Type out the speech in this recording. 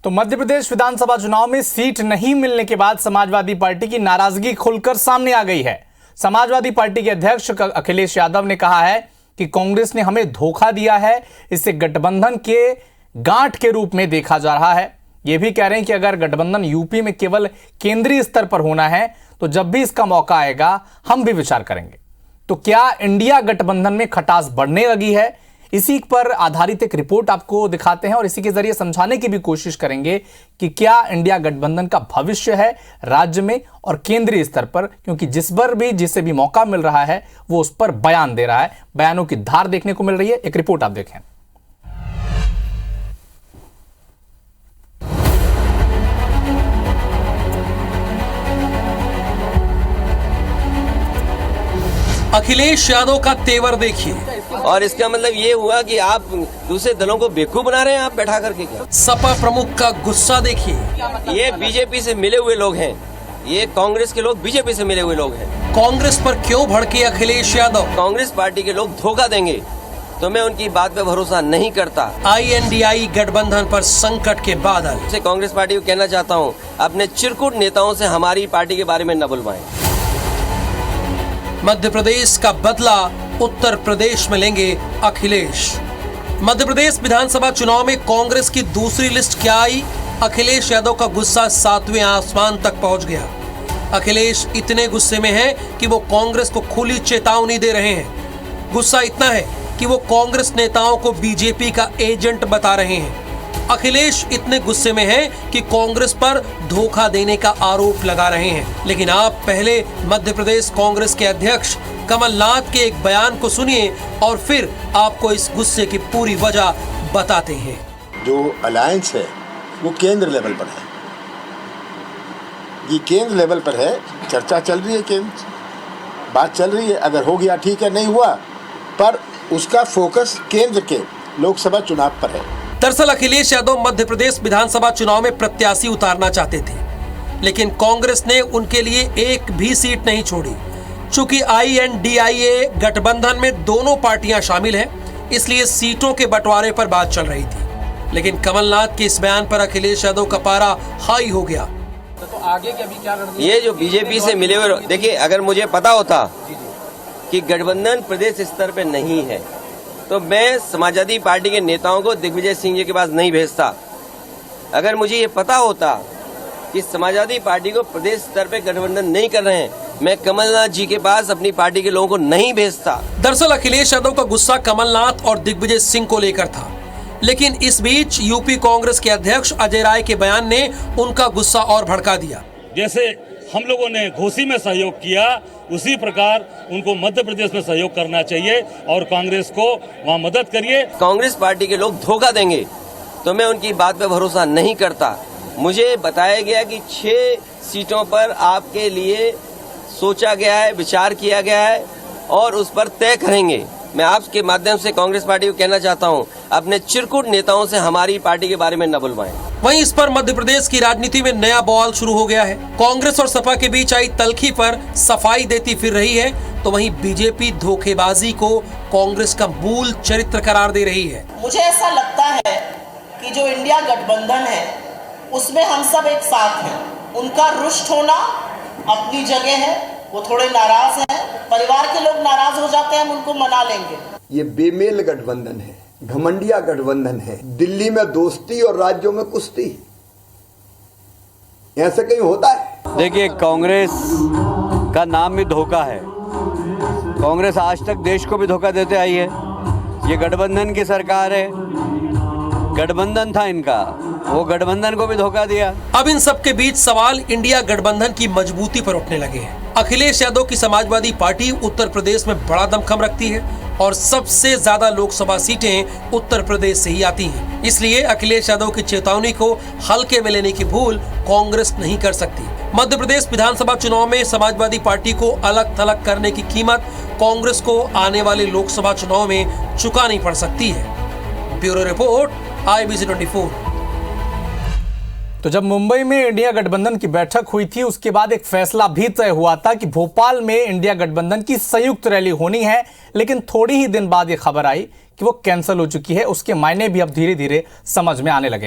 तो मध्य प्रदेश विधानसभा चुनाव में सीट नहीं मिलने के बाद समाजवादी पार्टी की नाराजगी खुलकर सामने आ गई है। समाजवादी पार्टी के अध्यक्ष अखिलेश यादव ने कहा है कि कांग्रेस ने हमें धोखा दिया है, इसे गठबंधन के गांठ के रूप में देखा जा रहा है। यह भी कह रहे हैं कि अगर गठबंधन यूपी में केवल केंद्रीय स्तर पर होना है तो जब भी इसका मौका आएगा हम भी विचार करेंगे। तो क्या इंडिया गठबंधन में खटास बढ़ने लगी है? इसी पर आधारित एक रिपोर्ट आपको दिखाते हैं और इसी के जरिए समझाने की भी कोशिश करेंगे कि क्या इंडिया गठबंधन का भविष्य है राज्य में और केंद्रीय स्तर पर, क्योंकि जिस पर भी जिसे भी मौका मिल रहा है वो उस पर बयान दे रहा है। बयानों की धार देखने को मिल रही है। एक रिपोर्ट आप देखें। अखिलेश यादव का तेवर देखिए। और इसका मतलब ये हुआ कि आप दूसरे दलों को बेवकूफ बना रहे हैं आप बैठा करके। क्या सपा प्रमुख का गुस्सा देखिए। ये बीजेपी से मिले हुए लोग हैं, ये कांग्रेस के लोग बीजेपी से मिले हुए लोग हैं। कांग्रेस पर क्यों भड़के अखिलेश यादव? कांग्रेस पार्टी के लोग धोखा देंगे तो मैं उनकी बात पे भरोसा नहीं करता। INDI गठबंधन पर संकट के बादल। से कांग्रेस पार्टी को कहना चाहता हूँ, अपने चिरकुट नेताओं से हमारी पार्टी के बारे में न बुलवाएं। मध्य प्रदेश का बदला उत्तर प्रदेश में लेंगे अखिलेश। मध्य प्रदेश विधानसभा चुनाव में कांग्रेस की दूसरी लिस्ट क्या आई? अखिलेश यादव का गुस्सा 7वें आसमान तक पहुंच गया। अखिलेश इतने गुस्से में हैं कि वो कांग्रेस को खुली चेतावनी दे रहे हैं। गुस्सा इतना है कि वो कांग्रेस नेताओं को बीजेपी का एजेंट बता रहे हैं। अखिलेश इतने गुस्से में हैं कि कांग्रेस पर धोखा देने का आरोप लगा रहे हैं। लेकिन आप पहले मध्य प्रदेश कांग्रेस के अध्यक्ष कमलनाथ के एक बयान को सुनिए और फिर आपको इस गुस्से की पूरी वजह बताते हैं। जो अलायंस है वो केंद्र लेवल पर है, ये केंद्र लेवल पर है, चर्चा चल रही है, केंद्र बात चल रही है। अगर हो गया ठीक है, नहीं हुआ पर उसका फोकस केंद्र के लोकसभा चुनाव पर है। दरअसल अखिलेश यादव मध्य प्रदेश विधानसभा चुनाव में प्रत्याशी उतारना चाहते थे, लेकिन कांग्रेस ने उनके लिए एक भी सीट नहीं छोड़ी। चूंकि INDIA गठबंधन में दोनों पार्टियां शामिल हैं, इसलिए सीटों के बंटवारे पर बात चल रही थी। लेकिन कमलनाथ के इस बयान पर अखिलेश यादव का पारा हाई हो गया। तो आगे के अभी क्या रणनीति? ये जो बीजेपी से मिले हुए, देखिए अगर मुझे पता होता कि गठबंधन प्रदेश स्तर पे नहीं है तो मैं समाजवादी पार्टी के नेताओं को दिग्विजय सिंह जी के पास नहीं भेजता। अगर मुझे ये पता होता कि समाजवादी पार्टी को प्रदेश स्तर पे गठबंधन नहीं कर रहे हैं, मैं कमलनाथ जी के पास अपनी पार्टी के लोगों को नहीं भेजता। दरअसल अखिलेश यादव का गुस्सा कमलनाथ और दिग्विजय सिंह को लेकर था, लेकिन इस बीच यूपी कांग्रेस के अध्यक्ष अजय राय के बयान ने उनका गुस्सा और भड़का दिया। जैसे हम लोगों ने घोसी में सहयोग किया, उसी प्रकार उनको मध्य प्रदेश में सहयोग करना चाहिए और कांग्रेस को वहाँ मदद करिए। कांग्रेस पार्टी के लोग धोखा देंगे तो मैं उनकी बात पे भरोसा नहीं करता। मुझे बताया गया कि 6 सीटों पर आपके लिए सोचा गया है, विचार किया गया है और उस पर तय करेंगे। मैं आपके माध्यम से कांग्रेस पार्टी को कहना चाहता हूं, अपने चिरकुट नेताओं से हमारी पार्टी के बारे में न बुलवाएं। वहीं इस पर मध्य प्रदेश की राजनीति में नया बवाल शुरू हो गया है। कांग्रेस और सपा के बीच आई तल्खी पर सफाई देती फिर रही है, तो वहीं बीजेपी धोखेबाजी को कांग्रेस का मूल चरित्र करार दे रही है। मुझे ऐसा लगता है कि जो इंडिया गठबंधन है उसमें हम सब एक साथ हैं। उनका रुष्ट होना अपनी जगह है, वो थोड़े नाराज हैं, परिवार के लोग नाराज हो जाते हैं, हम उनको मना लेंगे। ये बेमेल गठबंधन है, घमंडिया गठबंधन है। दिल्ली में दोस्ती और राज्यों में कुश्ती, ऐसे कहीं होता है? देखिए, कांग्रेस का नाम भी धोखा है। कांग्रेस आज तक देश को भी धोखा देते आई है। ये गठबंधन की सरकार है, गठबंधन था इनका, वो गठबंधन को भी धोखा दिया। अब इन सब के बीच सवाल इंडिया गठबंधन की मजबूती पर उठने लगे हैं। अखिलेश यादव की समाजवादी पार्टी उत्तर प्रदेश में बड़ा दमखम रखती है और सबसे ज्यादा लोकसभा सीटें उत्तर प्रदेश से ही आती हैं। इसलिए अखिलेश यादव की चेतावनी को हल्के में लेने की भूल कांग्रेस नहीं कर सकती। मध्य प्रदेश विधानसभा चुनाव में समाजवादी पार्टी को अलग थलग करने की कीमत कांग्रेस को आने वाले लोकसभा चुनाव में चुकानी पड़ सकती है। Bureau report, IBC 24। तो जब मुंबई में इंडिया गठबंधन की बैठक हुई थी उसके बाद एक फैसला भी तय हुआ था कि भोपाल में इंडिया गठबंधन की संयुक्त रैली होनी है, लेकिन थोड़ी ही दिन बाद यह खबर आई कि वो कैंसिल हो चुकी है। उसके मायने भी अब धीरे धीरे समझ में आने लगे।